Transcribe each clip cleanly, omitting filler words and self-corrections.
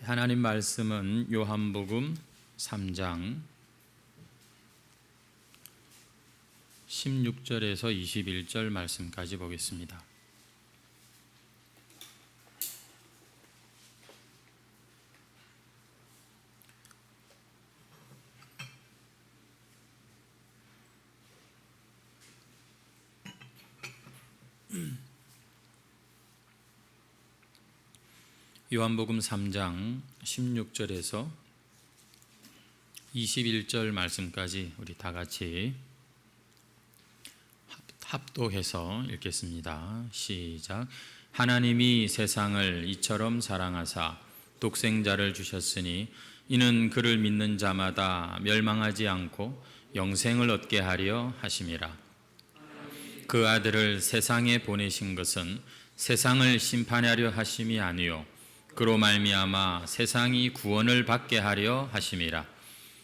하나님 말씀은 요한복음 3장 16절에서 21절 말씀까지 보겠습니다. 요한복음 3장 16절에서 21절 말씀까지 우리 다 같이 합독해서 읽겠습니다. 시작. 하나님이 세상을 이처럼 사랑하사 독생자를 주셨으니 이는 그를 믿는 자마다 멸망하지 않고 영생을 얻게 하려 하심이라. 그 아들을 세상에 보내신 것은 세상을 심판하려 하심이 아니요 그로 말미암아 세상이 구원을 받게 하려 하심이라.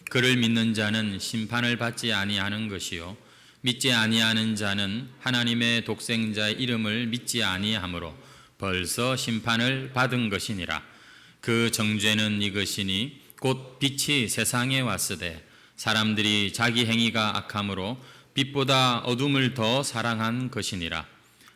그를 믿는 자는 심판을 받지 아니하는 것이요 믿지 아니하는 자는 하나님의 독생자의 이름을 믿지 아니하므로 벌써 심판을 받은 것이니라. 그 정죄는 이것이니 곧 빛이 세상에 왔으되 사람들이 자기 행위가 악함으로 빛보다 어둠을 더 사랑한 것이니라.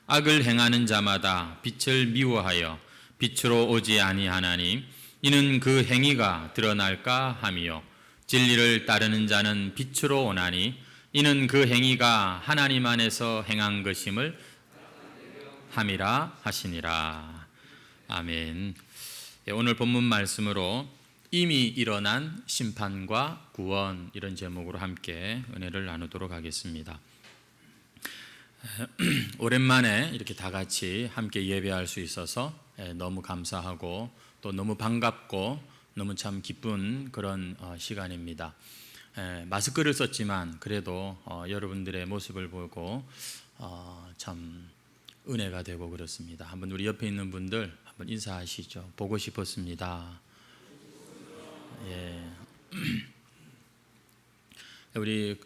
악을 행하는 자마다 빛을 미워하여 빛으로 오지 아니하나니 이는 그 행위가 드러날까 함이요 진리를 따르는 자는 빛으로 오나니 이는 그 행위가 하나님 안에서 행한 것임을 함이라 하시니라. 아멘. 오늘 본문 말씀으로 이미 일어난 심판과 구원, 이런 제목으로 함께 은혜를 나누도록 하겠습니다. 오랜만에 이렇게 다 같이 함께 예배할 수 있어서 너무 감사하고 또 너무 반갑고 너무 참 기쁜 그런 시간입니다. 마스크를 썼지만 그래도 여러분들의 모습을 보고 참 은혜가 되고 그렇습니다. 한번 우리 옆에 있는 분들 한번 인사하시죠. 보고 싶었습니다. 예. 우리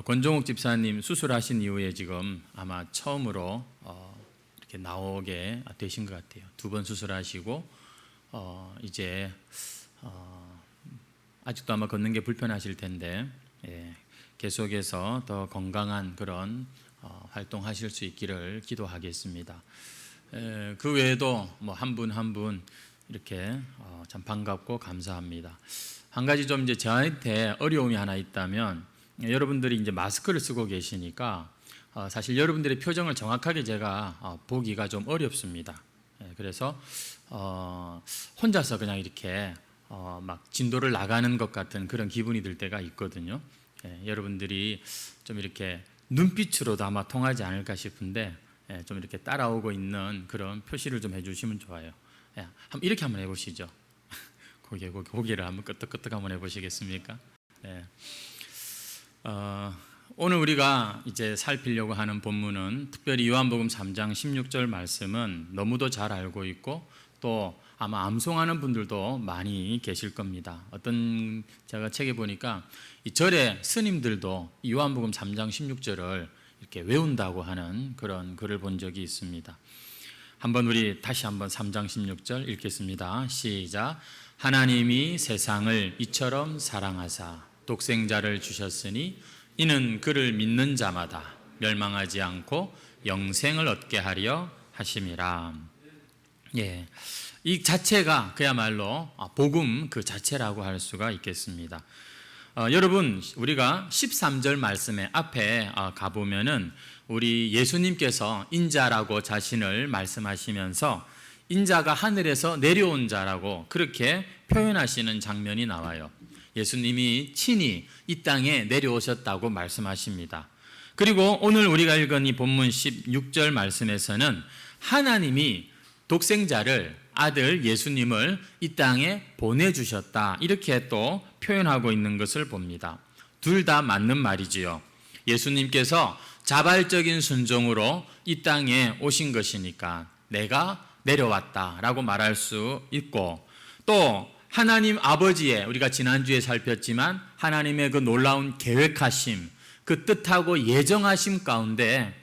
권종욱 집사님 수술하신 이후에 지금 아마 처음으로 이렇게 나오게 되신 것 같아요. 2번 수술하시고 이제 아직도 아마 걷는 게 불편하실 텐데 계속해서 더 건강한 그런 활동하실 수 있기를 기도하겠습니다. 그 외에도 뭐 한 분 한 분 이렇게 참 반갑고 감사합니다. 한 가지 좀 이제 저한테 어려움이 하나 있다면 여러분들이 이제 마스크를 쓰고 계시니까 사실 여러분들의 표정을 정확하게 제가 보기가 좀 어렵습니다. 그래서 혼자서 그냥 이렇게 막 진도를 나가는 것 같은 그런 기분이 들 때가 있거든요. 여러분들이 좀 이렇게 눈빛으로도 아마 통하지 않을까 싶은데 좀 이렇게 따라오고 있는 그런 표시를 좀 해주시면 좋아요. 이렇게 한번 해보시죠. 고개를 한번 끄덕끄덕 한번 해보시겠습니까? 오늘 우리가 이제 살피려고 하는 본문은 특별히 요한복음 3장 16절 말씀은 너무도 잘 알고 있고 또 아마 암송하는 분들도 많이 계실 겁니다. 어떤 제가 책에 보니까 이 절에 스님들도 요한복음 3장 16절을 이렇게 외운다고 하는 그런 글을 본 적이 있습니다. 한번 우리 다시 한번 3장 16절 읽겠습니다. 시작. 하나님이 세상을 이처럼 사랑하사 독생자를 주셨으니 이는 그를 믿는 자마다 멸망하지 않고 영생을 얻게 하려 하심이라. 이 자체가 그야말로 복음 그 자체라고 할 수가 있겠습니다. 여러분, 우리가 13절 말씀의 앞에 가보면은 우리 예수님께서 인자라고 자신을 말씀하시면서 인자가 하늘에서 내려온 자라고 그렇게 표현하시는 장면이 나와요. 예수님이 친히 이 땅에 내려오셨다고 말씀하십니다. 그리고 오늘 우리가 읽은 이 본문 16절 말씀에서는 하나님이 독생자를 아들 예수님을 이 땅에 보내주셨다 이렇게 또 표현하고 있는 것을 봅니다. 둘 다 맞는 말이지요. 예수님께서 자발적인 순종으로 이 땅에 오신 것이니까 내가 내려왔다라고 말할 수 있고 또 하나님 아버지의 우리가 지난주에 살폈지만 하나님의 그 놀라운 계획하심 그 뜻하고 예정하심 가운데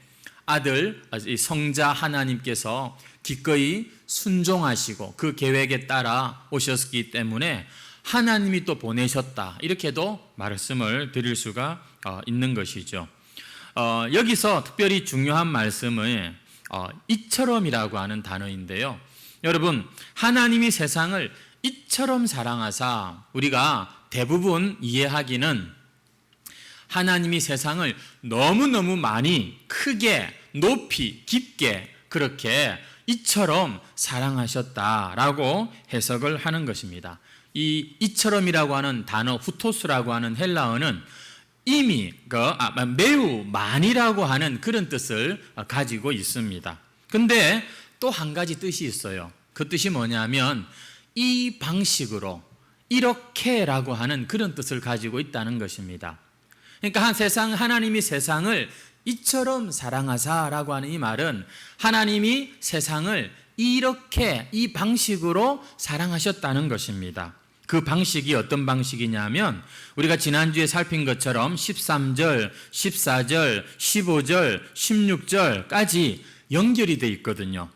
아들 성자 하나님께서 기꺼이 순종하시고 그 계획에 따라 오셨기 때문에 하나님이 또 보내셨다, 이렇게도 말씀을 드릴 수가 있는 것이죠. 여기서 특별히 중요한 말씀은 이처럼이라고 하는 단어인데요. 여러분, 하나님이 세상을 이처럼 사랑하사, 우리가 대부분 이해하기는 하나님이 세상을 너무너무 많이, 크게, 높이, 깊게 그렇게 이처럼 사랑하셨다라고 해석을 하는 것입니다. 이처럼이라고 하는 단어, 후토스라고 하는 헬라어는 이미 매우 많이라고 하는 그런 뜻을 가지고 있습니다. 근데 또 한 가지 뜻이 있어요. 그 뜻이 뭐냐면 이 방식으로, 이렇게라고 하는 그런 뜻을 가지고 있다는 것입니다. 그러니까 하나님이 세상을 이처럼 사랑하사라고 하는 이 말은 하나님이 세상을 이렇게, 이 방식으로 사랑하셨다는 것입니다. 그 방식이 어떤 방식이냐면 우리가 지난주에 살핀 것처럼 13절, 14절, 15절, 16절까지 연결이 되어 있거든요.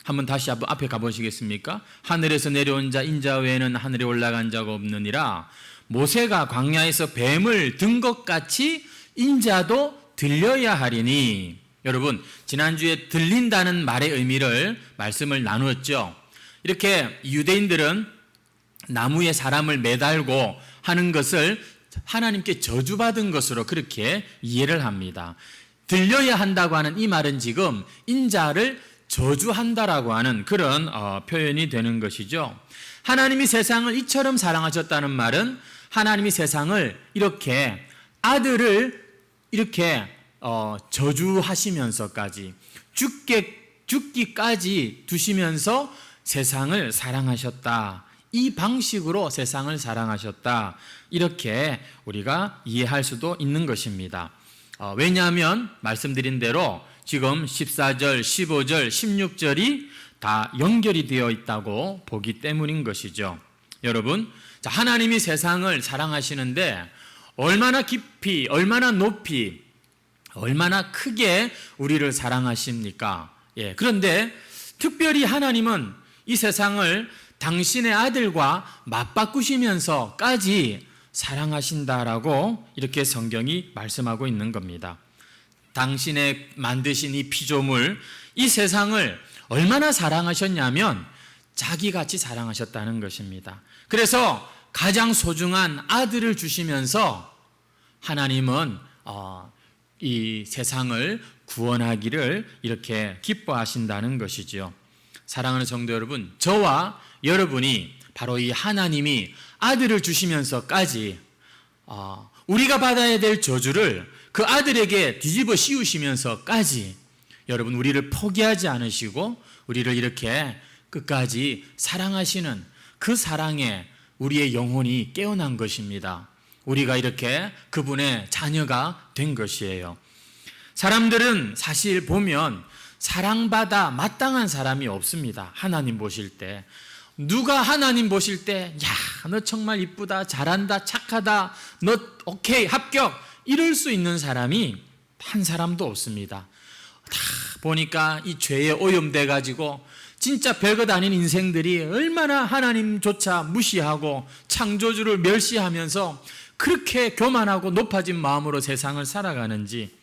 한번 다시 앞에 가보시겠습니까? 하늘에서 내려온 자 인자 외에는 하늘에 올라간 자가 없느니라. 모세가 광야에서 뱀을 든 것 같이 인자도 들려야 하리니. 여러분, 지난주에 들린다는 말의 의미를 말씀을 나누었죠. 이렇게 유대인들은 나무에 사람을 매달고 하는 것을 하나님께 저주받은 것으로 그렇게 이해를 합니다. 들려야 한다고 하는 이 말은 지금 인자를 저주한다라고 하는 그런 표현이 되는 것이죠. 하나님이 세상을 이처럼 사랑하셨다는 말은 하나님이 세상을 이렇게 아들을 이렇게 저주하시면서까지 죽기까지 두시면서 세상을 사랑하셨다. 이 방식으로 세상을 사랑하셨다. 이렇게 우리가 이해할 수도 있는 것입니다. 왜냐하면 말씀드린 대로 지금 14절, 15절, 16절이 다 연결이 되어 있다고 보기 때문인 것이죠. 여러분, 하나님이 세상을 사랑하시는데 얼마나 깊이, 얼마나 높이, 얼마나 크게 우리를 사랑하십니까? 그런데 특별히 하나님은 이 세상을 당신의 아들과 맞바꾸시면서까지 사랑하신다라고 이렇게 성경이 말씀하고 있는 겁니다. 당신의 만드신 이 피조물, 이 세상을 얼마나 사랑하셨냐면 자기같이 사랑하셨다는 것입니다. 그래서 가장 소중한 아들을 주시면서 하나님은 이 세상을 구원하기를 이렇게 기뻐하신다는 것이지요. 사랑하는 성도 여러분, 저와 여러분이 바로 이 하나님이 아들을 주시면서까지 우리가 받아야 될 저주를 그 아들에게 뒤집어 씌우시면서까지 여러분 우리를 포기하지 않으시고 우리를 이렇게 끝까지 사랑하시는 그 사랑에 우리의 영혼이 깨어난 것입니다. 우리가 이렇게 그분의 자녀가 된 것이에요. 사람들은 사실 보면 사랑받아 마땅한 사람이 없습니다. 하나님 보실 때. 누가 하나님 보실 때, 야, 너 정말 이쁘다, 잘한다, 착하다, 너 오케이, 합격, 이럴 수 있는 사람이 한 사람도 없습니다. 다 보니까 이 죄에 오염돼 가지고 진짜 별것 아닌 인생들이 얼마나 하나님조차 무시하고 창조주를 멸시하면서 그렇게 교만하고 높아진 마음으로 세상을 살아가는지,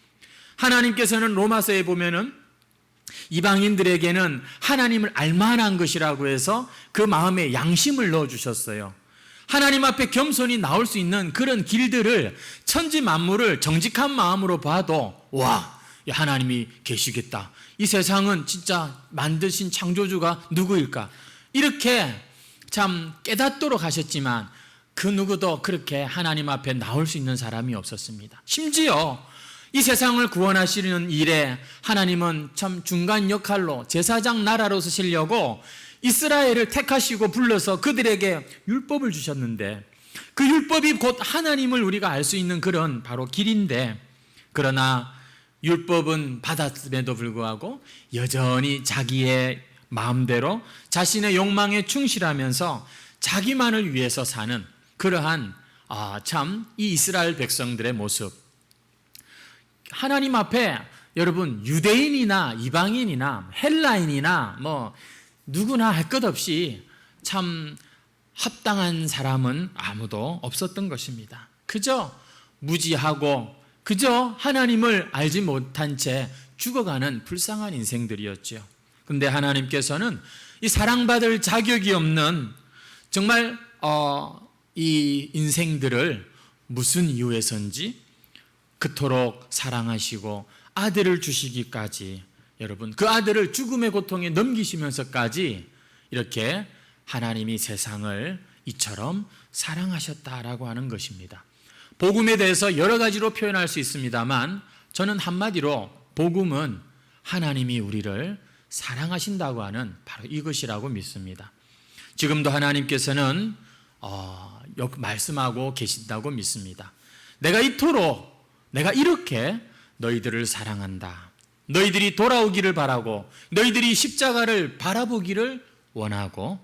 하나님께서는 로마서에 보면은 이방인들에게는 하나님을 알만한 것이라고 해서 그 마음에 양심을 넣어주셨어요. 하나님 앞에 겸손히 나올 수 있는 그런 길들을, 천지 만물을 정직한 마음으로 봐도 와, 하나님이 계시겠다. 이 세상은 진짜 만드신 창조주가 누구일까? 이렇게 참 깨닫도록 하셨지만 그 누구도 그렇게 하나님 앞에 나올 수 있는 사람이 없었습니다. 심지어 이 세상을 구원하시는 일에 하나님은 참 중간 역할로 제사장 나라로 쓰시려고 이스라엘을 택하시고 불러서 그들에게 율법을 주셨는데, 그 율법이 곧 하나님을 우리가 알 수 있는 그런 바로 길인데, 그러나 율법은 받았음에도 불구하고 여전히 자기의 마음대로 자신의 욕망에 충실하면서 자기만을 위해서 사는 그러한 참 이 이스라엘 백성들의 모습. 하나님 앞에 여러분 유대인이나 이방인이나 헬라인이나 뭐 누구나 할 것 없이 참 합당한 사람은 아무도 없었던 것입니다. 그저 무지하고 그저 하나님을 알지 못한 채 죽어가는 불쌍한 인생들이었죠. 그런데 하나님께서는 이 사랑받을 자격이 없는 정말 이 인생들을 무슨 이유에선지 그토록 사랑하시고 아들을 주시기까지, 여러분, 그 아들을 죽음의 고통에 넘기시면서까지 이렇게 하나님이 세상을 이처럼 사랑하셨다라고 하는 것입니다. 복음에 대해서 여러 가지로 표현할 수 있습니다만 저는 한마디로 복음은 하나님이 우리를 사랑하신다고 하는 바로 이것이라고 믿습니다. 지금도 하나님께서는 말씀하고 계신다고 믿습니다. 내가 이토록, 내가 이렇게 너희들을 사랑한다. 너희들이 돌아오기를 바라고 너희들이 십자가를 바라보기를 원하고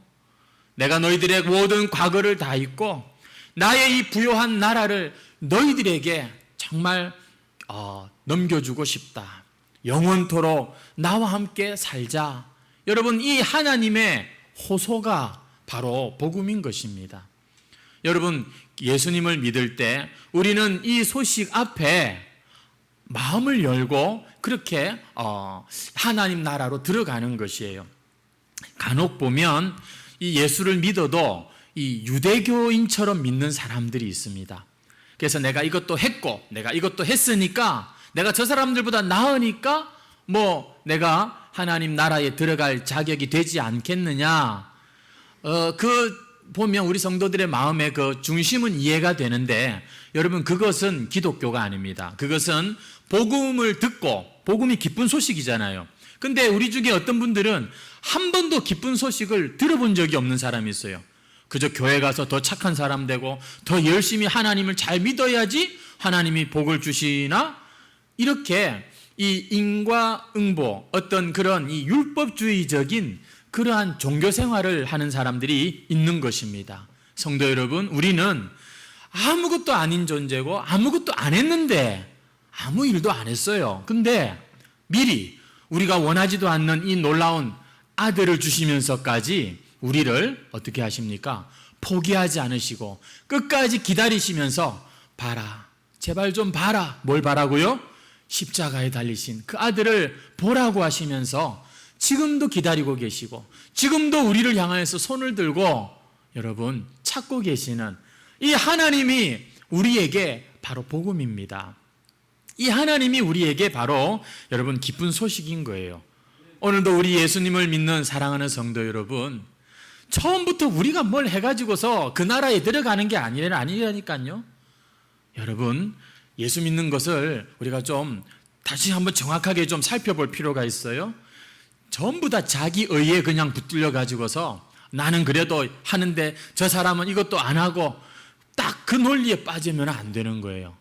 내가 너희들의 모든 과거를 다 잊고 나의 이 부요한 나라를 너희들에게 정말 넘겨주고 싶다. 영원토록 나와 함께 살자. 여러분, 이 하나님의 호소가 바로 복음인 것입니다. 여러분, 예수님을 믿을 때 우리는 이 소식 앞에 마음을 열고 그렇게 하나님 나라로 들어가는 것이에요. 간혹 보면 이 예수를 믿어도 이 유대교인처럼 믿는 사람들이 있습니다. 그래서 내가 이것도 했고 내가 이것도 했으니까 내가 저 사람들보다 나으니까 내가 하나님 나라에 들어갈 자격이 되지 않겠느냐. 보면 우리 성도들의 마음의 그 중심은 이해가 되는데 여러분, 그것은 기독교가 아닙니다. 그것은 복음을 듣고, 복음이 기쁜 소식이잖아요. 근데 우리 중에 어떤 분들은 한 번도 기쁜 소식을 들어본 적이 없는 사람이 있어요. 그저 교회 가서 더 착한 사람 되고 더 열심히 하나님을 잘 믿어야지 하나님이 복을 주시나, 이렇게 이 인과응보, 어떤 그런 이 율법주의적인 그러한 종교 생활을 하는 사람들이 있는 것입니다. 성도 여러분, 우리는 아무것도 아닌 존재고 아무것도 안 했는데 아무 일도 안 했어요. 근데 미리 우리가 원하지도 않는 이 놀라운 아들을 주시면서까지 우리를 어떻게 하십니까? 포기하지 않으시고 끝까지 기다리시면서 봐라, 제발 좀 봐라. 뭘 봐라고요? 십자가에 달리신 그 아들을 보라고 하시면서 지금도 기다리고 계시고 지금도 우리를 향해서 손을 들고 여러분 찾고 계시는 이 하나님이 우리에게 바로 복음입니다. 이 하나님이 우리에게 바로 여러분 기쁜 소식인 거예요. 오늘도 우리 예수님을 믿는 사랑하는 성도 여러분, 처음부터 우리가 뭘 해가지고서 그 나라에 들어가는 게 아니라니까요. 여러분, 예수 믿는 것을 우리가 좀 다시 한번 정확하게 좀 살펴볼 필요가 있어요. 전부 다 자기 의에 그냥 붙들려 가지고서 나는 그래도 하는데 저 사람은 이것도 안 하고 딱 그 논리에 빠지면 안 되는 거예요.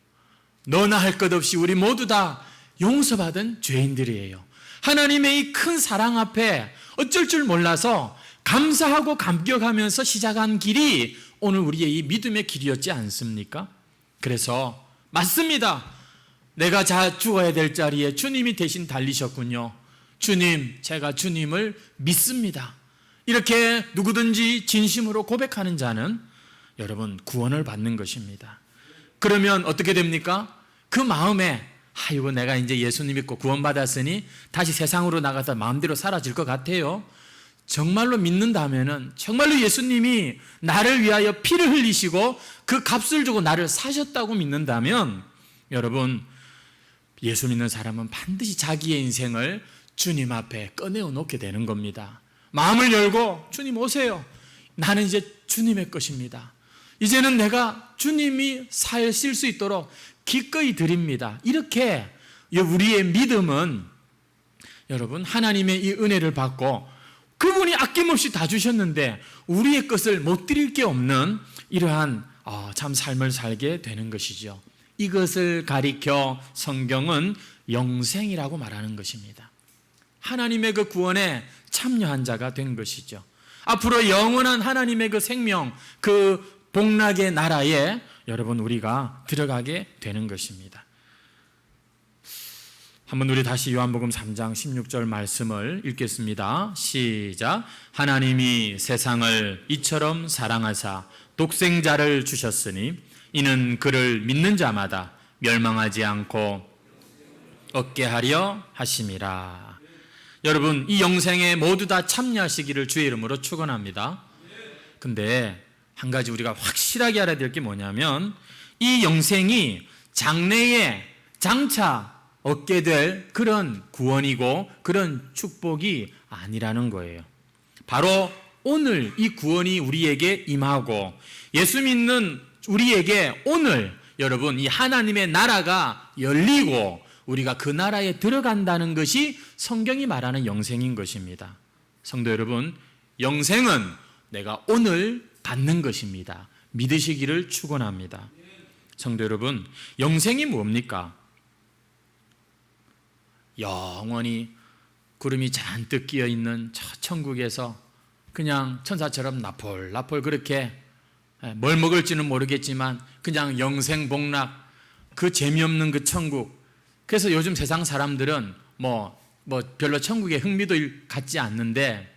너나 할 것 없이 우리 모두 다 용서받은 죄인들이에요. 하나님의 이 큰 사랑 앞에 어쩔 줄 몰라서 감사하고 감격하면서 시작한 길이 오늘 우리의 이 믿음의 길이었지 않습니까? 그래서 맞습니다. 내가 죽어야 될 자리에 주님이 대신 달리셨군요. 주님, 제가 주님을 믿습니다. 이렇게 누구든지 진심으로 고백하는 자는 여러분 구원을 받는 것입니다. 그러면 어떻게 됩니까? 그 마음에 아이고 내가 이제 예수님 믿고 구원받았으니 다시 세상으로 나가서 마음대로 살아질 것 같아요. 정말로 믿는다면은 정말로 예수님이 나를 위하여 피를 흘리시고 그 값을 주고 나를 사셨다고 믿는다면 여러분, 예수 믿는 사람은 반드시 자기의 인생을 주님 앞에 꺼내어 놓게 되는 겁니다. 마음을 열고 주님 오세요. 나는 이제 주님의 것입니다. 이제는 내가 주님이 사실 수 있도록 기꺼이 드립니다. 이렇게 우리의 믿음은 여러분 하나님의 이 은혜를 받고 그분이 아낌없이 다 주셨는데 우리의 것을 못 드릴 게 없는 이러한 참 삶을 살게 되는 것이죠. 이것을 가리켜 성경은 영생이라고 말하는 것입니다. 하나님의 그 구원에 참여한 자가 된 것이죠. 앞으로 영원한 하나님의 그 생명, 그 복락의 나라에 여러분 우리가 들어가게 되는 것입니다. 한번 우리 다시 요한복음 3장 16절 말씀을 읽겠습니다. 시작. 하나님이 세상을 이처럼 사랑하사 독생자를 주셨으니 이는 그를 믿는 자마다 멸망하지 않고 얻게 하려 하심이라. 여러분, 이 영생에 모두 다 참여하시기를 주의 이름으로 축원합니다. 근데 한 가지 우리가 확실하게 알아야 될 게 뭐냐면 이 영생이 장래에 장차 얻게 될 그런 구원이고 그런 축복이 아니라는 거예요. 바로 오늘 이 구원이 우리에게 임하고 예수 믿는 우리에게 오늘 여러분 이 하나님의 나라가 열리고 우리가 그 나라에 들어간다는 것이 성경이 말하는 영생인 것입니다. 성도 여러분, 영생은 내가 오늘 받는 것입니다. 믿으시기를 축원합니다. 성도 여러분, 영생이 뭡니까? 영원히 구름이 잔뜩 끼어 있는 저 천국에서 그냥 천사처럼 나폴나폴 그렇게 뭘 먹을지는 모르겠지만 그냥 영생복락 그 재미없는 그 천국. 그래서 요즘 세상 사람들은 뭐 별로 천국에 흥미도 갖지 않는데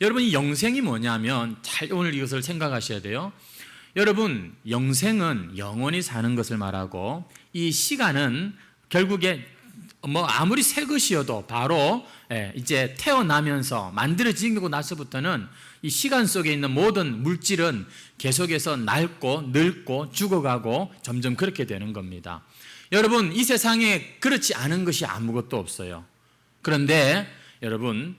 여러분 이 영생이 뭐냐면 잘 오늘 이것을 생각하셔야 돼요. 여러분 영생은 영원히 사는 것을 말하고 이 시간은 결국에 아무리 새 것이어도 바로 이제 태어나면서 만들어지고 나서부터는 이 시간 속에 있는 모든 물질은 계속해서 낡고 늙고 죽어가고 점점 그렇게 되는 겁니다. 여러분 이 세상에 그렇지 않은 것이 아무것도 없어요. 그런데 여러분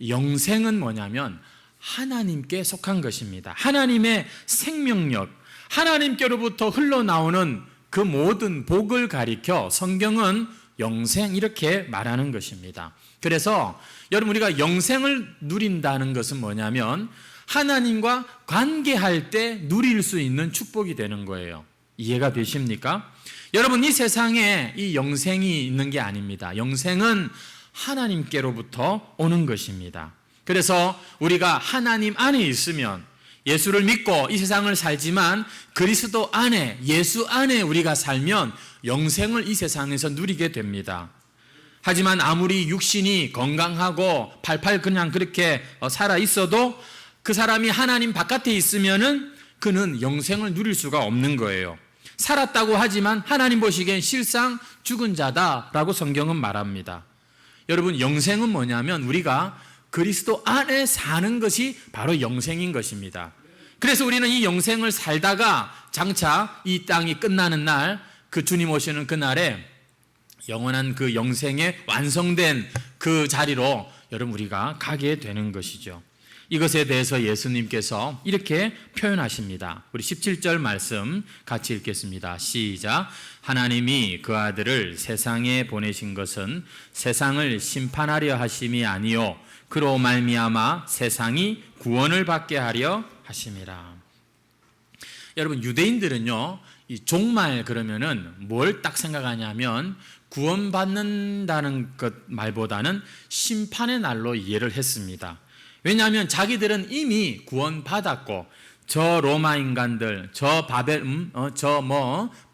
영생은 뭐냐면 하나님께 속한 것입니다. 하나님의 생명력, 하나님께로부터 흘러나오는 그 모든 복을 가리켜 성경은 영생 이렇게 말하는 것입니다. 그래서 여러분 우리가 영생을 누린다는 것은 뭐냐면 하나님과 관계할 때 누릴 수 있는 축복이 되는 거예요. 이해가 되십니까? 여러분 이 세상에 이 영생이 있는 게 아닙니다. 영생은 하나님께로부터 오는 것입니다. 그래서 우리가 하나님 안에 있으면 예수를 믿고 이 세상을 살지만 그리스도 안에 예수 안에 우리가 살면 영생을 이 세상에서 누리게 됩니다. 하지만 아무리 육신이 건강하고 팔팔 그냥 그렇게 살아 있어도 그 사람이 하나님 바깥에 있으면은 그는 영생을 누릴 수가 없는 거예요. 살았다고 하지만 하나님 보시기엔 실상 죽은 자다라고 성경은 말합니다. 여러분 영생은 뭐냐면 우리가 그리스도 안에 사는 것이 바로 영생인 것입니다. 그래서 우리는 이 영생을 살다가 장차 이 땅이 끝나는 날 그 주님 오시는 그날에 영원한 그 영생에 완성된 그 자리로 여러분 우리가 가게 되는 것이죠. 이것에 대해서 예수님께서 이렇게 표현하십니다. 우리 17절 말씀 같이 읽겠습니다. 시작. 하나님이 그 아들을 세상에 보내신 것은 세상을 심판하려 하심이 아니요 그로 말미암아 세상이 구원을 받게 하려 하심이라. 여러분 유대인들은요 이 종말 그러면은 뭘 딱 생각하냐면 구원받는다는 것 말보다는 심판의 날로 이해를 했습니다. 왜냐하면 자기들은 이미 구원받았고 저 로마 인간들, 저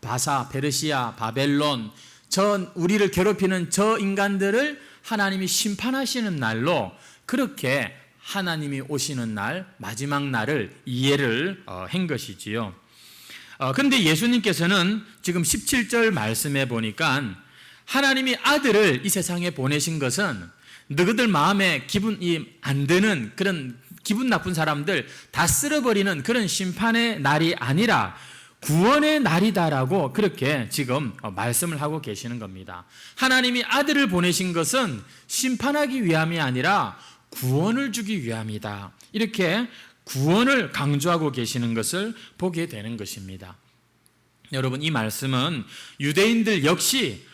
바사, 페르시아, 바벨론, 저 우리를 괴롭히는 저 인간들을 하나님이 심판하시는 날로 그렇게 하나님이 오시는 날, 마지막 날을 이해를 한 것이지요. 그런데 예수님께서는 지금 17절 말씀에 보니까 하나님이 아들을 이 세상에 보내신 것은 너희들 마음에 기분이 안 드는 그런 기분 나쁜 사람들 다 쓸어버리는 그런 심판의 날이 아니라 구원의 날이다라고 그렇게 지금 말씀을 하고 계시는 겁니다. 하나님이 아들을 보내신 것은 심판하기 위함이 아니라 구원을 주기 위함이다. 이렇게 구원을 강조하고 계시는 것을 보게 되는 것입니다. 여러분 이 말씀은 유대인들 역시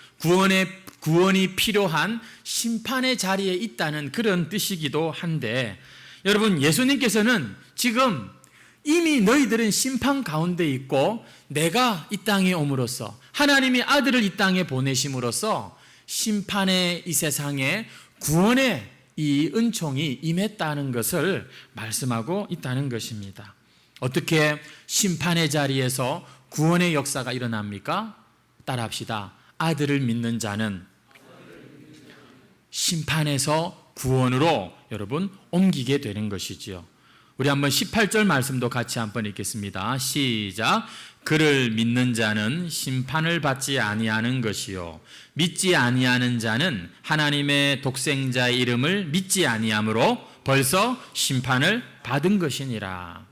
구원이 필요한 심판의 자리에 있다는 그런 뜻이기도 한데 여러분 예수님께서는 지금 이미 너희들은 심판 가운데 있고 내가 이 땅에 옴으로써 하나님이 아들을 이 땅에 보내심으로써 심판의 이 세상에 구원의 이 은총이 임했다는 것을 말씀하고 있다는 것입니다. 어떻게 심판의 자리에서 구원의 역사가 일어납니까? 따라합시다. 아들을 믿는 자는 심판에서 구원으로 여러분 옮기게 되는 것이지요. 우리 한번 18절 말씀도 같이 한번 읽겠습니다. 시작. 그를 믿는 자는 심판을 받지 아니하는 것이요 믿지 아니하는 자는 하나님의 독생자의 이름을 믿지 아니함으로 벌써 심판을 받은 것이니라.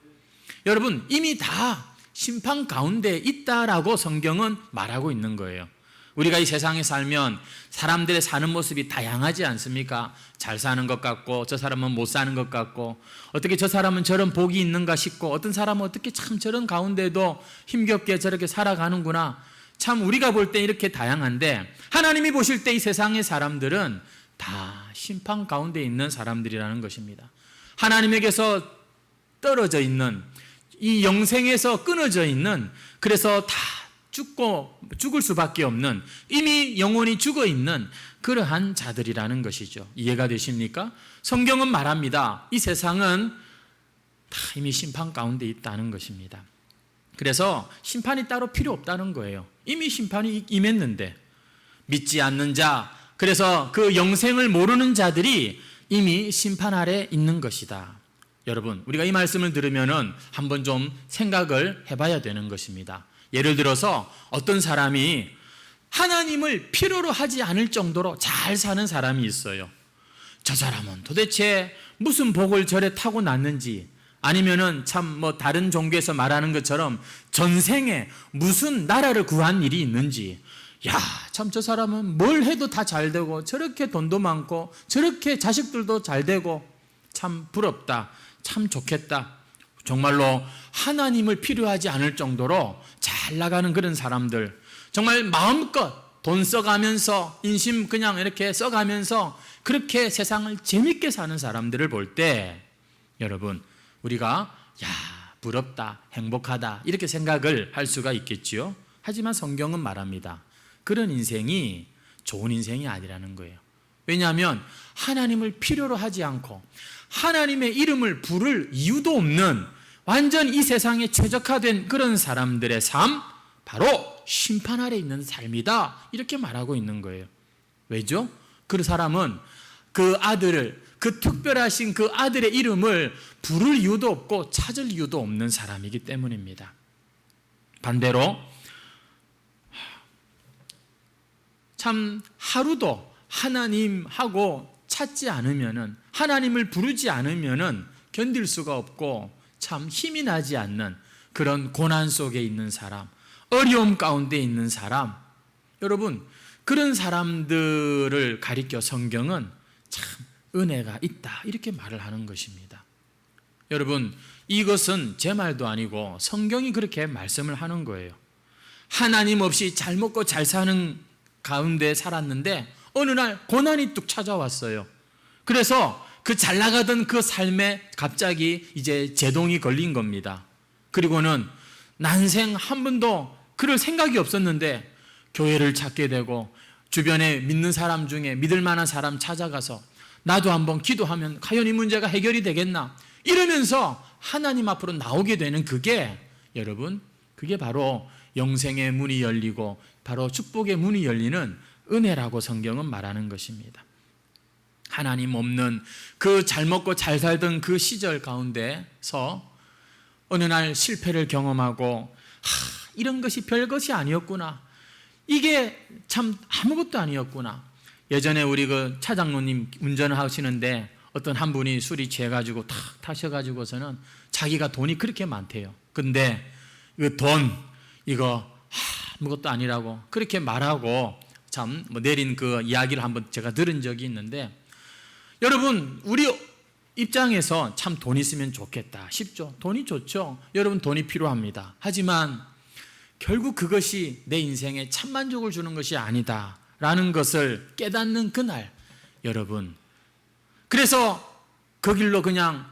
여러분, 이미 다 심판 가운데 있다라고 성경은 말하고 있는 거예요. 우리가 이 세상에 살면 사람들의 사는 모습이 다양하지 않습니까? 잘 사는 것 같고, 저 사람은 못 사는 것 같고, 어떻게 저 사람은 저런 복이 있는가 싶고, 어떤 사람은 어떻게 참 저런 가운데도 힘겹게 저렇게 살아가는구나. 참 우리가 볼 때 이렇게 다양한데, 하나님이 보실 때 이 세상의 사람들은 다 심판 가운데 있는 사람들이라는 것입니다. 하나님에게서 떨어져 있는, 이 영생에서 끊어져 있는, 그래서 다 죽을 수밖에 없는, 이미 영혼이 죽어 있는 그러한 자들이라는 것이죠. 이해가 되십니까? 성경은 말합니다. 이 세상은 다 이미 심판 가운데 있다는 것입니다. 그래서 심판이 따로 필요 없다는 거예요. 이미 심판이 임했는데, 믿지 않는 자, 그래서 그 영생을 모르는 자들이 이미 심판 아래 있는 것이다. 여러분, 우리가 이 말씀을 들으면은 한번 좀 생각을 해봐야 되는 것입니다. 예를 들어서 어떤 사람이 하나님을 필요로 하지 않을 정도로 잘 사는 사람이 있어요. 저 사람은 도대체 무슨 복을 저래 타고났는지, 아니면은 참 다른 종교에서 말하는 것처럼 전생에 무슨 나라를 구한 일이 있는지, 야, 참 저 사람은 뭘 해도 다 잘 되고 저렇게 돈도 많고 저렇게 자식들도 잘 되고 참 부럽다, 참 좋겠다. 정말로 하나님을 필요하지 않을 정도로 잘 나가는 그런 사람들, 정말 마음껏 돈 써가면서 인심 그냥 이렇게 써가면서 그렇게 세상을 재밌게 사는 사람들을 볼 때, 여러분, 우리가 야, 부럽다, 행복하다 이렇게 생각을 할 수가 있겠지요. 하지만 성경은 말합니다. 그런 인생이 좋은 인생이 아니라는 거예요. 왜냐하면 하나님을 필요로 하지 않고 하나님의 이름을 부를 이유도 없는 완전 이 세상에 최적화된 그런 사람들의 삶, 바로 심판 아래 있는 삶이다, 이렇게 말하고 있는 거예요. 왜죠? 그 사람은 그 아들을, 그 특별하신 그 아들의 이름을 부를 이유도 없고 찾을 이유도 없는 사람이기 때문입니다. 반대로 참 하루도 하나님하고 찾지 않으면은, 하나님을 부르지 않으면은 견딜 수가 없고 참 힘이 나지 않는 그런 고난 속에 있는 사람, 어려움 가운데 있는 사람, 여러분, 그런 사람들을 가리켜 성경은 참 은혜가 있다, 이렇게 말을 하는 것입니다. 여러분, 이것은 제 말도 아니고 성경이 그렇게 말씀을 하는 거예요. 하나님 없이 잘 먹고 잘 사는 가운데 살았는데 어느 날 고난이 뚝 찾아왔어요. 그래서 그 잘 나가던 그 삶에 갑자기 이제 제동이 걸린 겁니다. 그리고는 난생 한 번도 그럴 생각이 없었는데 교회를 찾게 되고, 주변에 믿는 사람 중에 믿을 만한 사람 찾아가서 나도 한번 기도하면 과연 이 문제가 해결이 되겠나, 이러면서 하나님 앞으로 나오게 되는 그게, 여러분, 그게 바로 영생의 문이 열리고 바로 축복의 문이 열리는 은혜라고 성경은 말하는 것입니다. 하나님 없는 그 잘 먹고 잘 살던 그 시절 가운데서 어느 날 실패를 경험하고, 이런 것이 별것이 아니었구나, 이게 참 아무것도 아니었구나. 예전에 우리 그 차장로님 운전을 하시는데 어떤 한 분이 술이 취해가지고 탁 타셔가지고서는 자기가 돈이 그렇게 많대요. 근데 그 돈, 이거 아무것도 아니라고 그렇게 말하고 참 내린 그 이야기를 한번 제가 들은 적이 있는데, 여러분, 우리 입장에서 참 돈 있으면 좋겠다 싶죠. 돈이 좋죠. 여러분, 돈이 필요합니다. 하지만 결국 그것이 내 인생에 참 만족을 주는 것이 아니다라는 것을 깨닫는 그날, 여러분, 그래서 그 길로 그냥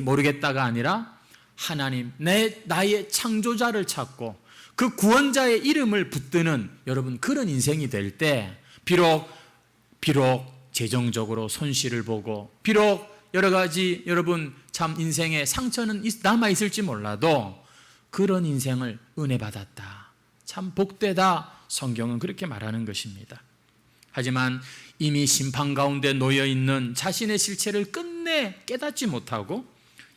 모르겠다가 아니라 하나님, 나의 창조자를 찾고 그 구원자의 이름을 붙드는, 여러분, 그런 인생이 될 때 비록 재정적으로 손실을 보고, 비록 여러 가지 여러분 참 인생에 상처는 남아있을지 몰라도 그런 인생을 은혜 받았다, 참 복되다, 성경은 그렇게 말하는 것입니다. 하지만 이미 심판 가운데 놓여 있는 자신의 실체를 끝내 깨닫지 못하고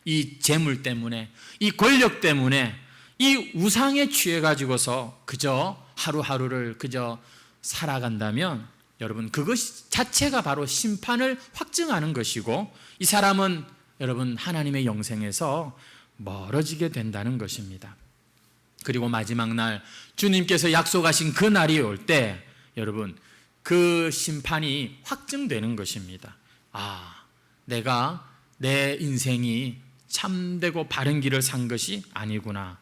이 재물 때문에, 이 권력 때문에, 이 우상에 취해 가지고서 그저 하루하루를 그저 살아간다면 여러분, 그것 자체가 바로 심판을 확증하는 것이고, 이 사람은 여러분 하나님의 영생에서 멀어지게 된다는 것입니다. 그리고 마지막 날 주님께서 약속하신 그 날이 올 때 여러분, 그 심판이 확증되는 것입니다. 내가 내 인생이 참되고 바른 길을 산 것이 아니구나.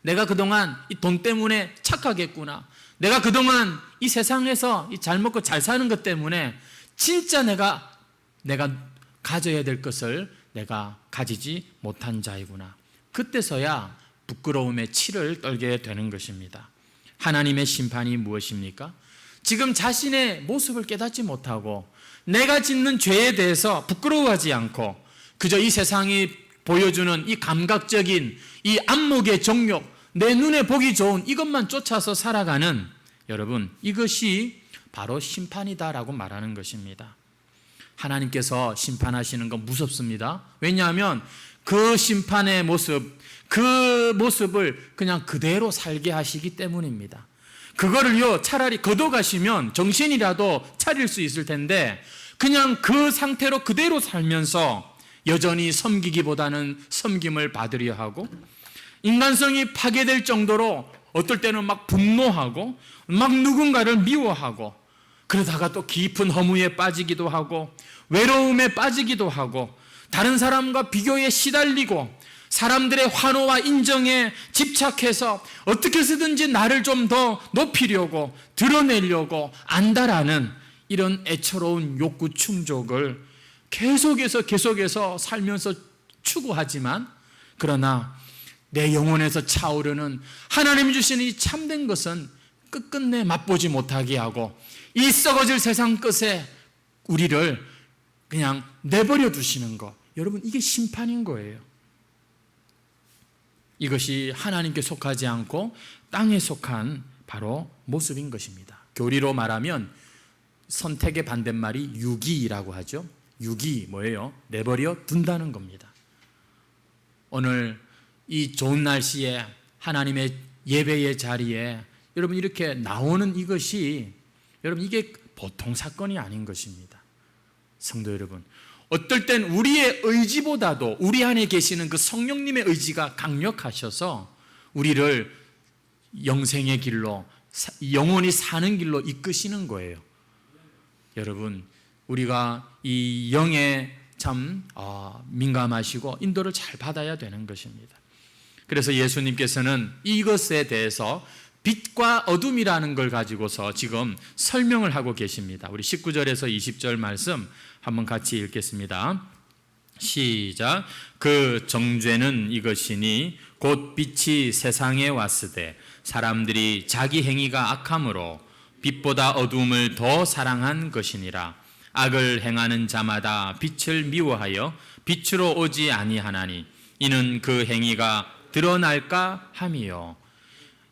내가 그동안 이 돈 때문에 착각했구나. 내가 그동안 이 세상에서 잘 먹고 잘 사는 것 때문에 진짜 내가 가져야 될 것을 내가 가지지 못한 자이구나. 그때서야 부끄러움의 치를 떨게 되는 것입니다. 하나님의 심판이 무엇입니까? 지금 자신의 모습을 깨닫지 못하고 내가 짓는 죄에 대해서 부끄러워하지 않고 그저 이 세상이 보여주는 이 감각적인 이 안목의 정욕, 내 눈에 보기 좋은 이것만 쫓아서 살아가는 여러분, 이것이 바로 심판이다라고 말하는 것입니다. 하나님께서 심판하시는 건 무섭습니다. 왜냐하면 그 심판의 모습, 그 모습을 그냥 그대로 살게 하시기 때문입니다. 그거를요, 차라리 거둬가시면 정신이라도 차릴 수 있을 텐데 그냥 그 상태로 그대로 살면서 여전히 섬기기보다는 섬김을 받으려 하고, 인간성이 파괴될 정도로 어떨 때는 막 분노하고 막 누군가를 미워하고, 그러다가 또 깊은 허무에 빠지기도 하고 외로움에 빠지기도 하고 다른 사람과 비교에 시달리고 사람들의 환호와 인정에 집착해서 어떻게 해서든지 나를 좀 더 높이려고 드러내려고 안다라는 이런 애처로운 욕구 충족을 계속해서 살면서 추구하지만, 그러나 내 영혼에서 차오르는 하나님이 주시는 이 참된 것은 끝끝내 맛보지 못하게 하고 이 썩어질 세상 끝에 우리를 그냥 내버려 두시는 것, 여러분, 이게 심판인 거예요. 이것이 하나님께 속하지 않고 땅에 속한 바로 모습인 것입니다. 교리로 말하면 선택의 반대말이 유기라고 하죠. 유기 뭐예요? 내버려 둔다는 겁니다. 오늘 이 좋은 날씨에 하나님의 예배의 자리에 여러분 이렇게 나오는 이것이, 여러분, 이게 보통 사건이 아닌 것입니다. 성도 여러분, 어떨 땐 우리의 의지보다도 우리 안에 계시는 그 성령님의 의지가 강력하셔서 우리를 영생의 길로, 영원히 사는 길로 이끄시는 거예요. 여러분, 우리가 이 영에 참 민감하시고 인도를 잘 받아야 되는 것입니다. 그래서 예수님께서는 이것에 대해서 빛과 어둠이라는 걸 가지고서 지금 설명을 하고 계십니다. 우리 19절에서 20절 말씀 한번 같이 읽겠습니다. 시작. 그 정죄는 이것이니 곧 빛이 세상에 왔으되 사람들이 자기 행위가 악함으로 빛보다 어둠을 더 사랑한 것이니라. 악을 행하는 자마다 빛을 미워하여 빛으로 오지 아니하나니 이는 그 행위가 드러날까 함이요.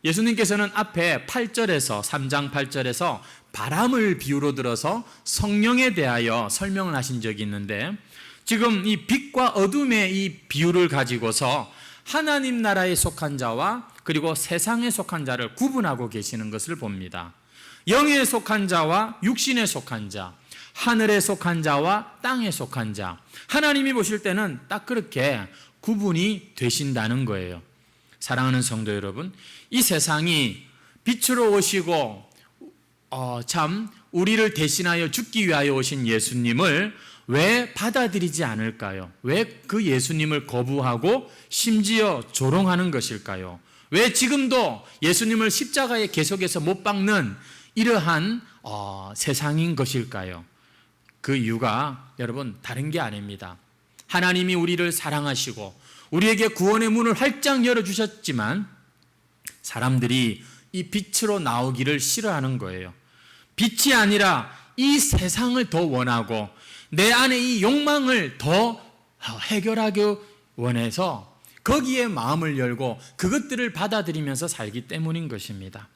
예수님께서는 앞에 8절에서 3장 8절에서 바람을 비유로 들어서 성령에 대하여 설명을 하신 적이 있는데, 지금 이 빛과 어둠의 이 비유를 가지고서 하나님 나라에 속한 자와 그리고 세상에 속한 자를 구분하고 계시는 것을 봅니다. 영에 속한 자와 육신에 속한 자, 하늘에 속한 자와 땅에 속한 자, 하나님이 보실 때는 딱 그렇게 구분이 되신다는 거예요. 사랑하는 성도 여러분, 이 세상이 빛으로 오시고 참 우리를 대신하여 죽기 위하여 오신 예수님을 왜 받아들이지 않을까요? 왜 그 예수님을 거부하고 심지어 조롱하는 것일까요? 왜 지금도 예수님을 십자가에 계속해서 못 박는 이러한 세상인 것일까요? 그 이유가 여러분 다른 게 아닙니다. 하나님이 우리를 사랑하시고 우리에게 구원의 문을 활짝 열어주셨지만 사람들이 이 빛으로 나오기를 싫어하는 거예요. 빛이 아니라 이 세상을 더 원하고 내 안에 이 욕망을 더 해결하기 원해서 거기에 마음을 열고 그것들을 받아들이면서 살기 때문인 것입니다.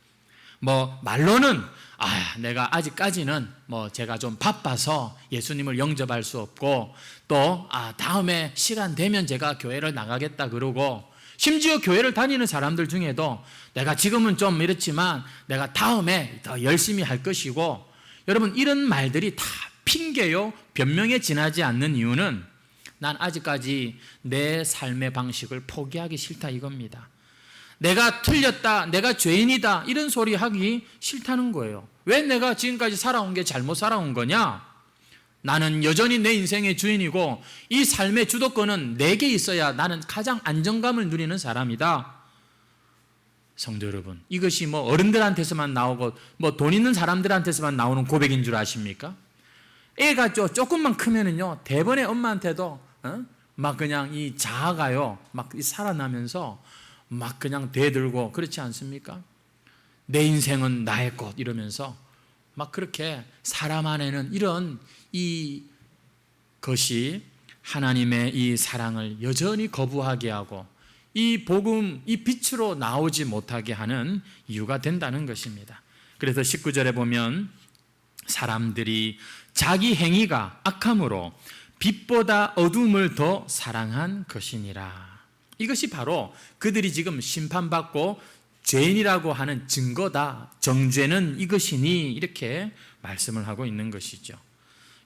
말로는 내가 아직까지는 제가 좀 바빠서 예수님을 영접할 수 없고 또 다음에 시간 되면 제가 교회를 나가겠다 그러고, 심지어 교회를 다니는 사람들 중에도 내가 지금은 좀 이렇지만 내가 다음에 더 열심히 할 것이고, 여러분 이런 말들이 다 핑계요 변명에 지나지 않는 이유는 난 아직까지 내 삶의 방식을 포기하기 싫다 이겁니다. 내가 틀렸다, 내가 죄인이다 이런 소리 하기 싫다는 거예요. 왜 내가 지금까지 살아온 게 잘못 살아온 거냐? 나는 여전히 내 인생의 주인이고 이 삶의 주도권은 내게 있어야 나는 가장 안정감을 누리는 사람이다. 성도 여러분, 이것이 어른들한테서만 나오고 돈 있는 사람들한테서만 나오는 고백인 줄 아십니까? 애가 조금만 크면은요, 대번에 엄마한테도 막 그냥 이 자아가요 막 살아나면서 막 그냥 대들고 그렇지 않습니까? 내 인생은 나의 것 이러면서 막 그렇게 사람 안에는 이런 이 것이 하나님의 이 사랑을 여전히 거부하게 하고 이 복음, 이 빛으로 나오지 못하게 하는 이유가 된다는 것입니다. 그래서 19절에 보면 사람들이 자기 행위가 악함으로 빛보다 어둠을 더 사랑한 것이니라. 이것이 바로 그들이 지금 심판받고 죄인이라고 하는 증거다. 정죄는 이것이니 이렇게 말씀을 하고 있는 것이죠.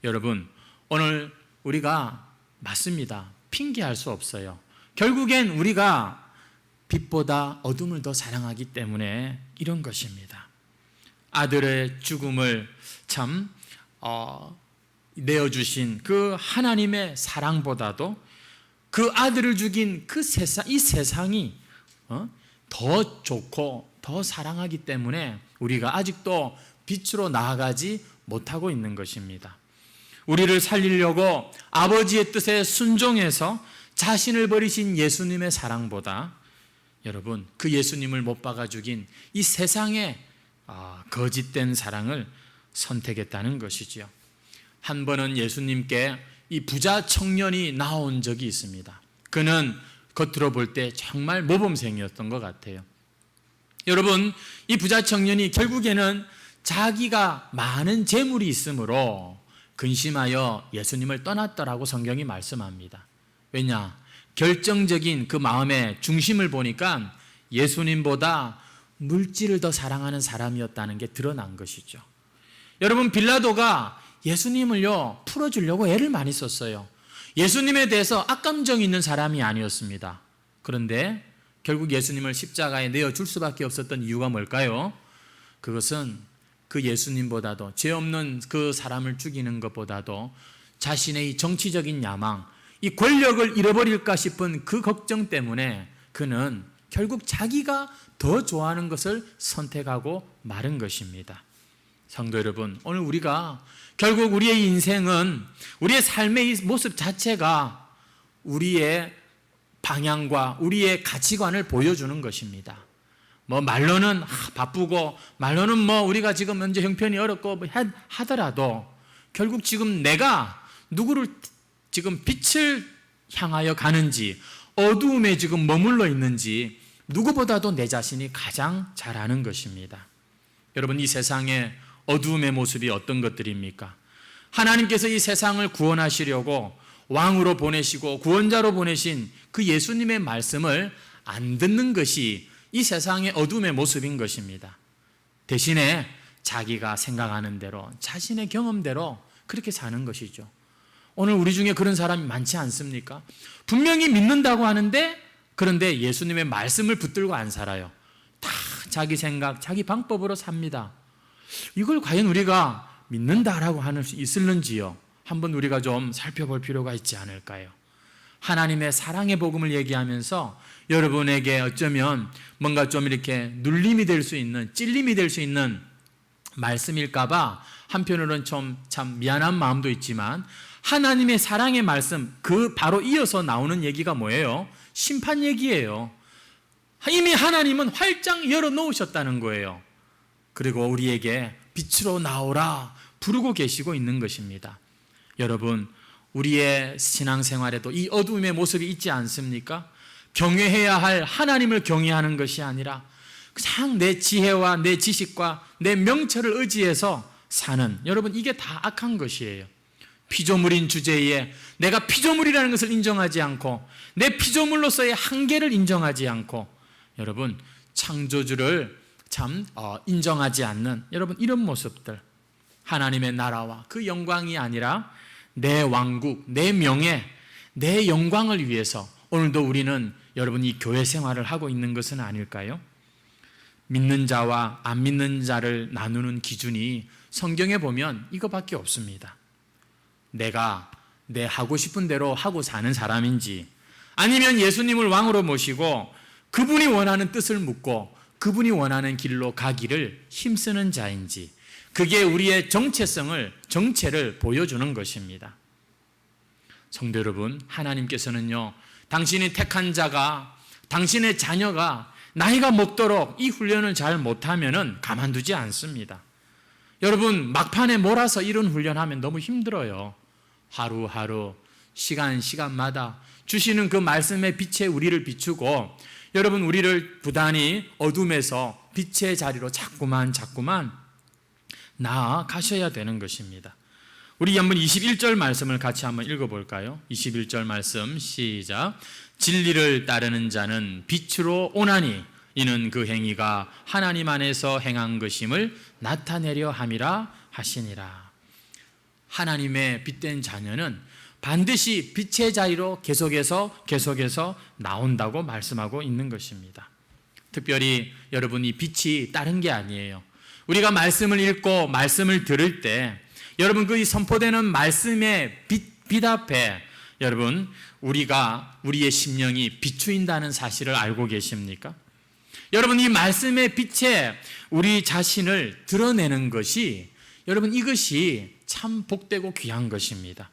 여러분, 오늘 우리가 맞습니다. 핑계할 수 없어요. 결국엔 우리가 빛보다 어둠을 더 사랑하기 때문에 이런 것입니다. 아들의 죽음을 참 내어주신 그 하나님의 사랑보다도 그 아들을 죽인 이 세상이 더 좋고 더 사랑하기 때문에 우리가 아직도 빛으로 나아가지 못하고 있는 것입니다. 우리를 살리려고 아버지의 뜻에 순종해서 자신을 버리신 예수님의 사랑보다 여러분 그 예수님을 못 박아 죽인 이 세상의 거짓된 사랑을 선택했다는 것이지요. 한 번은 예수님께 이 부자 청년이 나온 적이 있습니다. 그는 겉으로 볼 때 정말 모범생이었던 것 같아요. 여러분, 이 부자 청년이 결국에는 자기가 많은 재물이 있으므로 근심하여 예수님을 떠났더라고 성경이 말씀합니다. 왜냐? 결정적인 그 마음의 중심을 보니까 예수님보다 물질을 더 사랑하는 사람이었다는 게 드러난 것이죠. 여러분, 빌라도가 예수님을요 풀어주려고 애를 많이 썼어요. 예수님에 대해서 악감정이 있는 사람이 아니었습니다. 그런데 결국 예수님을 십자가에 내어줄 수밖에 없었던 이유가 뭘까요? 그것은 그 예수님보다도 죄 없는 그 사람을 죽이는 것보다도 자신의 이 정치적인 야망, 이 권력을 잃어버릴까 싶은 그 걱정 때문에 그는 결국 자기가 더 좋아하는 것을 선택하고 마른 것입니다. 성도 여러분, 오늘 우리가 결국 우리의 인생은 우리의 삶의 이 모습 자체가 우리의 방향과 우리의 가치관을 보여주는 것입니다. 말로는 바쁘고 말로는 우리가 지금 현재 형편이 어렵고 하더라도 결국 지금 내가 누구를 지금 빛을 향하여 가는지 어두움에 지금 머물러 있는지 누구보다도 내 자신이 가장 잘 아는 것입니다. 여러분, 이 세상의 어두움의 모습이 어떤 것들입니까? 하나님께서 이 세상을 구원하시려고 왕으로 보내시고 구원자로 보내신 그 예수님의 말씀을 안 듣는 것이 이 세상의 어둠의 모습인 것입니다. 대신에 자기가 생각하는 대로 자신의 경험대로 그렇게 사는 것이죠. 오늘 우리 중에 그런 사람이 많지 않습니까? 분명히 믿는다고 하는데 그런데 예수님의 말씀을 붙들고 안 살아요. 다 자기 생각, 자기 방법으로 삽니다. 이걸 과연 우리가 믿는다라고 하는 수 있을는지요? 한번 우리가 좀 살펴볼 필요가 있지 않을까요? 하나님의 사랑의 복음을 얘기하면서 여러분에게 어쩌면 뭔가 좀 이렇게 눌림이 될 수 있는, 찔림이 될 수 있는 말씀일까봐 한편으로는 좀 참 미안한 마음도 있지만 하나님의 사랑의 말씀, 그 바로 이어서 나오는 얘기가 뭐예요? 심판 얘기예요. 이미 하나님은 활짝 열어놓으셨다는 거예요. 그리고 우리에게 빛으로 나오라 부르고 계시고 있는 것입니다. 여러분, 우리의 신앙생활에도 이 어둠의 모습이 있지 않습니까? 경외해야 할 하나님을 경외하는 것이 아니라 그냥 내 지혜와 내 지식과 내 명철을 의지해서 사는, 여러분 이게 다 악한 것이에요. 피조물인 주제에 내가 피조물이라는 것을 인정하지 않고 내 피조물로서의 한계를 인정하지 않고 여러분 창조주를 참 인정하지 않는 여러분 이런 모습들, 하나님의 나라와 그 영광이 아니라 내 왕국, 내 명예, 내 영광을 위해서 오늘도 우리는 여러분 이 교회 생활을 하고 있는 것은 아닐까요? 믿는 자와 안 믿는 자를 나누는 기준이 성경에 보면 이거밖에 없습니다. 내가 내 하고 싶은 대로 하고 사는 사람인지, 아니면 예수님을 왕으로 모시고 그분이 원하는 뜻을 묻고 그분이 원하는 길로 가기를 힘쓰는 자인지, 그게 우리의 정체를 보여주는 것입니다. 성도 여러분, 하나님께서는요, 당신이 택한 자가, 당신의 자녀가 나이가 먹도록 이 훈련을 잘 못하면은 가만두지 않습니다. 여러분, 막판에 몰아서 이런 훈련하면 너무 힘들어요. 하루하루, 시간마다 주시는 그 말씀의 빛에 우리를 비추고, 여러분 우리를 부단히 어둠에서 빛의 자리로 자꾸만 나아가셔야 되는 것입니다. 우리 한번 21절 말씀을 같이 한번 읽어볼까요? 21절 말씀 시작. 진리를 따르는 자는 빛으로 오나니 이는 그 행위가 하나님 안에서 행한 것임을 나타내려 함이라 하시니라. 하나님의 빛된 자녀는 반드시 빛의 자리로 계속해서 나온다고 말씀하고 있는 것입니다. 특별히 여러분 이 빛이 다른 게 아니에요. 우리가 말씀을 읽고 말씀을 들을 때 여러분 그 선포되는 말씀의 빛 앞에 여러분 우리의 심령이 비추인다는 사실을 알고 계십니까? 여러분 이 말씀의 빛에 우리 자신을 드러내는 것이 여러분 이것이 참 복되고 귀한 것입니다.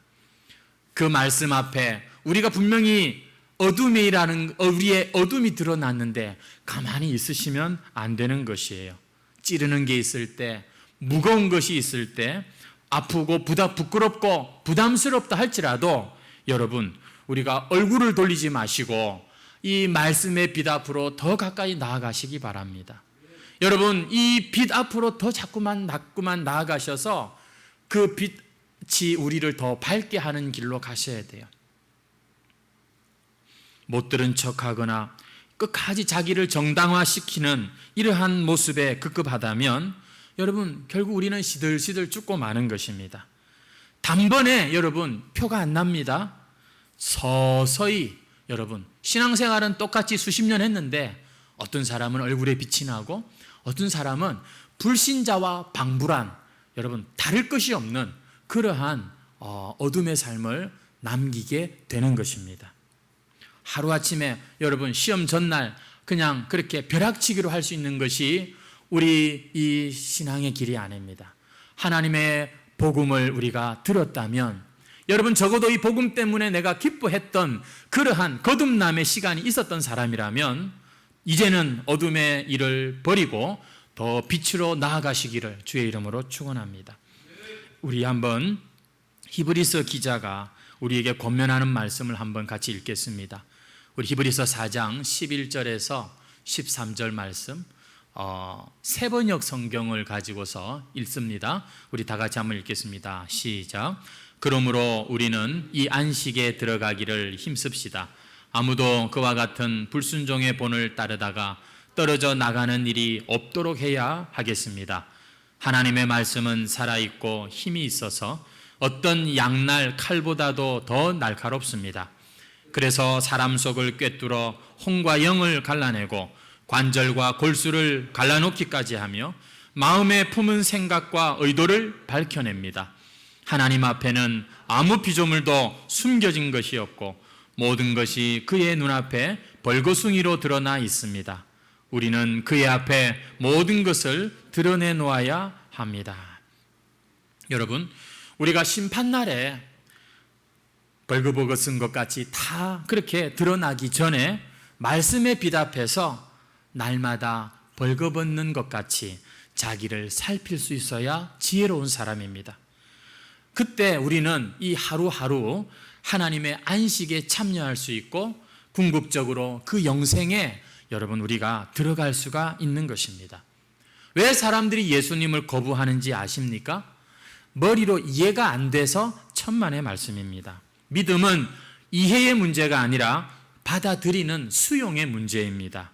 그 말씀 앞에 우리가 분명히 우리의 어둠이 드러났는데 가만히 있으시면 안 되는 것이에요. 찌르는 게 있을 때, 무거운 것이 있을 때, 아프고 부끄럽고 부담스럽다 할지라도 여러분 우리가 얼굴을 돌리지 마시고 이 말씀의 빛 앞으로 더 가까이 나아가시기 바랍니다. 여러분 이 빛 앞으로 더 자꾸만 나아가셔서 그 빛이 우리를 더 밝게 하는 길로 가셔야 돼요. 못 들은 척하거나 끝까지 자기를 정당화시키는 이러한 모습에 급급하다면 여러분 결국 우리는 시들시들 죽고 마는 것입니다. 단번에 여러분 표가 안 납니다. 서서히 여러분 신앙생활은 똑같이 수십 년 했는데 어떤 사람은 얼굴에 빛이 나고 어떤 사람은 불신자와 방불한 여러분 다를 것이 없는 그러한 어둠의 삶을 남기게 되는 것입니다. 하루아침에 여러분 시험 전날 그냥 그렇게 벼락치기로 할 수 있는 것이 우리 이 신앙의 길이 아닙니다. 하나님의 복음을 우리가 들었다면 여러분 적어도 이 복음 때문에 내가 기뻐했던 그러한 거듭남의 시간이 있었던 사람이라면 이제는 어둠의 일을 버리고 더 빛으로 나아가시기를 주의 이름으로 축원합니다. 우리 한번 히브리서 기자가 우리에게 권면하는 말씀을 한번 같이 읽겠습니다. 우리 히브리서 4장 11절에서 13절 말씀 세번역 성경을 가지고서 읽습니다. 우리 다 같이 한번 읽겠습니다. 시작. 그러므로 우리는 이 안식에 들어가기를 힘씁시다. 아무도 그와 같은 불순종의 본을 따르다가 떨어져 나가는 일이 없도록 해야 하겠습니다. 하나님의 말씀은 살아있고 힘이 있어서 어떤 양날 칼보다도 더 날카롭습니다. 그래서 사람 속을 꿰뚫어 혼과 영을 갈라내고 관절과 골수를 갈라놓기까지 하며 마음에 품은 생각과 의도를 밝혀냅니다. 하나님 앞에는 아무 피조물도 숨겨진 것이 없고 모든 것이 그의 눈앞에 벌거숭이로 드러나 있습니다. 우리는 그의 앞에 모든 것을 드러내 놓아야 합니다. 여러분, 우리가 심판날에 벌거벗은 것 같이 다 그렇게 드러나기 전에 말씀의 빛 앞에서 날마다 벌거벗는 것 같이 자기를 살필 수 있어야 지혜로운 사람입니다. 그때 우리는 이 하루하루 하나님의 안식에 참여할 수 있고 궁극적으로 그 영생에 여러분 우리가 들어갈 수가 있는 것입니다. 왜 사람들이 예수님을 거부하는지 아십니까? 머리로 이해가 안 돼서 천만의 말씀입니다. 믿음은 이해의 문제가 아니라 받아들이는 수용의 문제입니다.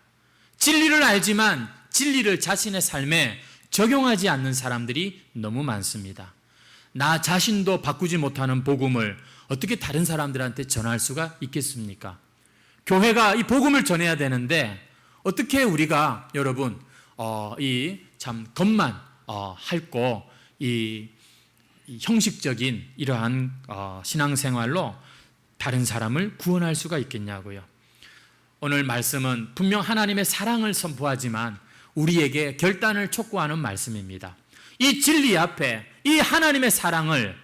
진리를 알지만 진리를 자신의 삶에 적용하지 않는 사람들이 너무 많습니다. 나 자신도 바꾸지 못하는 복음을 어떻게 다른 사람들한테 전할 수가 있겠습니까? 교회가 이 복음을 전해야 되는데 어떻게 우리가 여러분 이 참 겉만 핥고 이 형식적인 이러한 신앙생활로 다른 사람을 구원할 수가 있겠냐고요. 오늘 말씀은 분명 하나님의 사랑을 선포하지만 우리에게 결단을 촉구하는 말씀입니다. 이 진리 앞에 이 하나님의 사랑을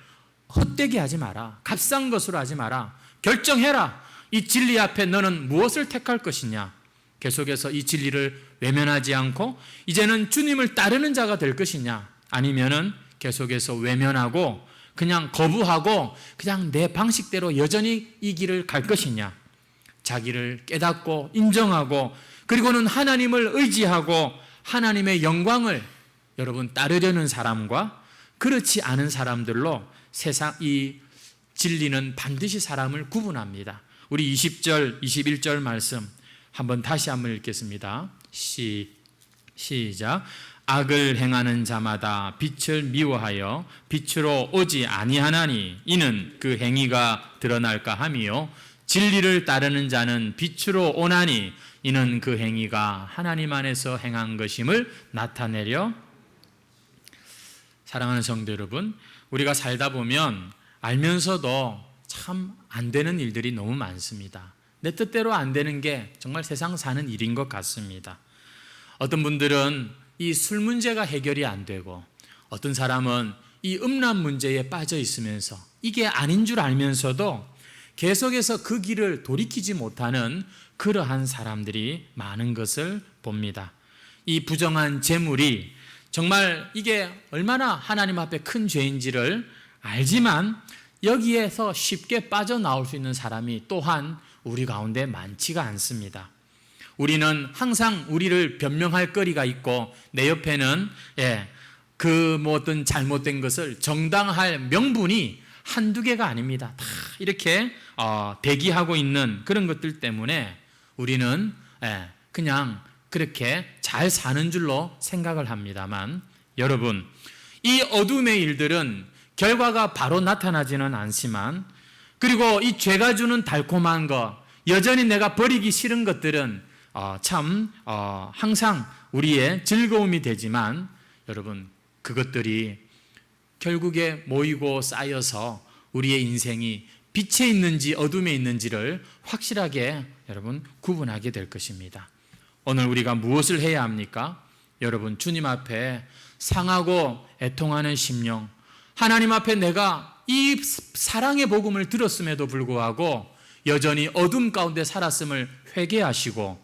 헛되게 하지 마라. 값싼 것으로 하지 마라. 결정해라. 이 진리 앞에 너는 무엇을 택할 것이냐. 계속해서 이 진리를 외면하지 않고 이제는 주님을 따르는 자가 될 것이냐, 아니면은 계속해서 외면하고 그냥 거부하고 그냥 내 방식대로 여전히 이 길을 갈 것이냐. 자기를 깨닫고 인정하고 그리고는 하나님을 의지하고 하나님의 영광을 여러분 따르려는 사람과 그렇지 않은 사람들로 세상 이 진리는 반드시 사람을 구분합니다. 우리 20절, 21절 말씀 한번 다시 한번 읽겠습니다. 시작. 악을 행하는 자마다 빛을 미워하여 빛으로 오지 아니하나니 이는 그 행위가 드러날까 함이요 진리를 따르는 자는 빛으로 오나니 이는 그 행위가 하나님 안에서 행한 것임을 나타내려. 사랑하는 성도 여러분, 우리가 살다 보면 알면서도 참 안 되는 일들이 너무 많습니다. 내 뜻대로 안 되는 게 정말 세상 사는 일인 것 같습니다. 어떤 분들은 이 술 문제가 해결이 안 되고 어떤 사람은 이 음란 문제에 빠져 있으면서 이게 아닌 줄 알면서도 계속해서 그 길을 돌이키지 못하는 그러한 사람들이 많은 것을 봅니다. 이 부정한 재물이 정말 이게 얼마나 하나님 앞에 큰 죄인지를 알지만 여기에서 쉽게 빠져나올 수 있는 사람이 또한 우리 가운데 많지가 않습니다. 우리는 항상 우리를 변명할 거리가 있고 내 옆에는 그 어떤 잘못된 것을 정당할 명분이 한두 개가 아닙니다. 다 이렇게 대기하고 있는 그런 것들 때문에 우리는 그냥 그렇게 잘 사는 줄로 생각을 합니다만, 여러분, 이 어둠의 일들은 결과가 바로 나타나지는 않지만, 그리고 이 죄가 주는 달콤한 것, 여전히 내가 버리기 싫은 것들은 항상 우리의 즐거움이 되지만, 여러분, 그것들이 결국에 모이고 쌓여서 우리의 인생이 빛에 있는지 어둠에 있는지를 확실하게 여러분 구분하게 될 것입니다. 오늘 우리가 무엇을 해야 합니까? 여러분, 주님 앞에 상하고 애통하는 심령, 하나님 앞에 내가 이 사랑의 복음을 들었음에도 불구하고 여전히 어둠 가운데 살았음을 회개하시고,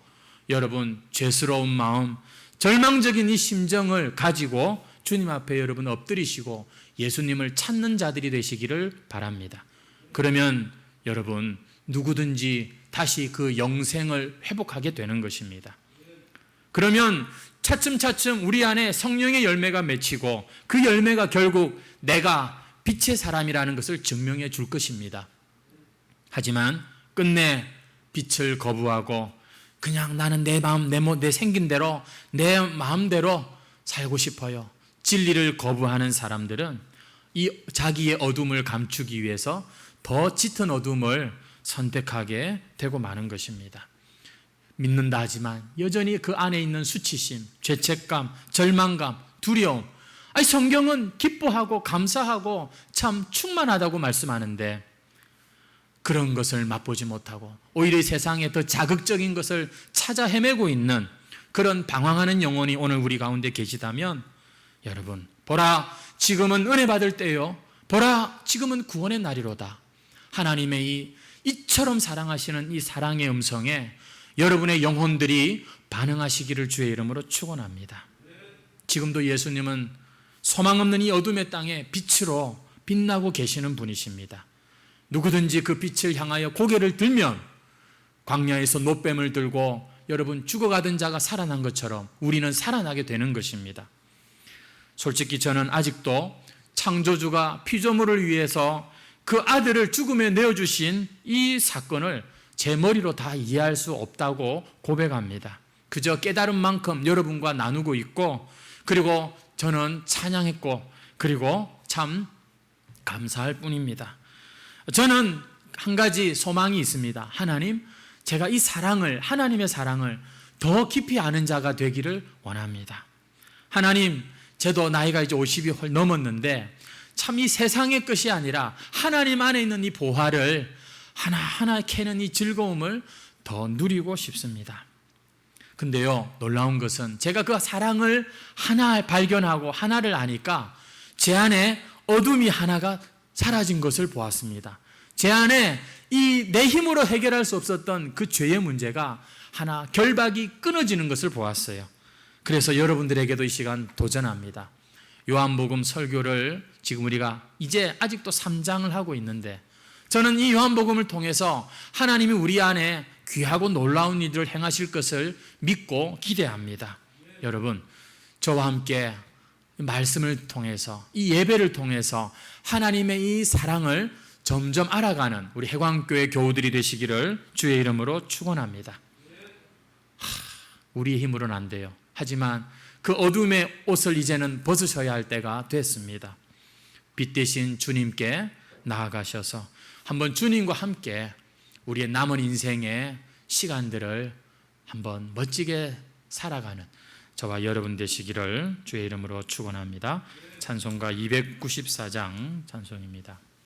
여러분 죄스러운 마음, 절망적인 이 심정을 가지고 주님 앞에 여러분 엎드리시고 예수님을 찾는 자들이 되시기를 바랍니다. 그러면 여러분 누구든지 다시 그 영생을 회복하게 되는 것입니다. 그러면 차츰차츰 우리 안에 성령의 열매가 맺히고 그 열매가 결국 내가 빛의 사람이라는 것을 증명해 줄 것입니다. 하지만 끝내 빛을 거부하고 그냥 나는 내 마음, 내 생긴 대로 내 마음대로 살고 싶어요. 진리를 거부하는 사람들은 이 자기의 어둠을 감추기 위해서 더 짙은 어둠을 선택하게 되고 마는 것입니다. 믿는다 하지만 여전히 그 안에 있는 수치심, 죄책감, 절망감, 두려움. 성경은 기뻐하고 감사하고 참 충만하다고 말씀하는데 그런 것을 맛보지 못하고 오히려 세상에 더 자극적인 것을 찾아 헤매고 있는 그런 방황하는 영혼이 오늘 우리 가운데 계시다면, 여러분, 보라, 지금은 은혜 받을 때요. 보라, 지금은 구원의 날이로다. 하나님의 이처럼 사랑하시는 이 사랑의 음성에 여러분의 영혼들이 반응하시기를 주의 이름으로 축원합니다. 지금도 예수님은 소망 없는 이 어둠의 땅에 빛으로 빛나고 계시는 분이십니다. 누구든지 그 빛을 향하여 고개를 들면 광야에서 노뱀을 들고 여러분 죽어가던 자가 살아난 것처럼 우리는 살아나게 되는 것입니다. 솔직히 저는 아직도 창조주가 피조물을 위해서 그 아들을 죽음에 내어주신 이 사건을 제 머리로 다 이해할 수 없다고 고백합니다. 그저 깨달은 만큼 여러분과 나누고 있고, 그리고 저는 찬양했고, 그리고 참 감사할 뿐입니다. 저는 한 가지 소망이 있습니다. 하나님, 제가 이 사랑을, 하나님의 사랑을 더 깊이 아는 자가 되기를 원합니다. 하나님, 저도 나이가 이제 50이 훨 넘었는데 참 이 세상의 것이 아니라 하나님 안에 있는 이 보화를 하나하나 캐는 이 즐거움을 더 누리고 싶습니다. 근데요, 놀라운 것은 제가 그 사랑을 하나 발견하고 하나를 아니까 제 안에 어둠이 하나가 사라진 것을 보았습니다. 제 안에 이 내 힘으로 해결할 수 없었던 그 죄의 문제가 하나 결박이 끊어지는 것을 보았어요. 그래서 여러분들에게도 이 시간 도전합니다. 요한복음 설교를 지금 우리가 이제 아직도 3장을 하고 있는데, 저는 이 요한복음을 통해서 하나님이 우리 안에 귀하고 놀라운 일을 행하실 것을 믿고 기대합니다. 여러분, 저와 함께 말씀을 통해서, 이 예배를 통해서 하나님의 이 사랑을 점점 알아가는 우리 해광교회 교우들이 되시기를 주의 이름으로 축원합니다. 우리의 힘으로는 안 돼요. 하지만 그 어둠의 옷을 이제는 벗으셔야 할 때가 됐습니다. 빛 대신 주님께 나아가셔서 한번 주님과 함께 우리의 남은 인생의 시간들을 한번 멋지게 살아가는 저와 여러분 되시기를 주의 이름으로 축원합니다. 찬송가 294장 찬송입니다.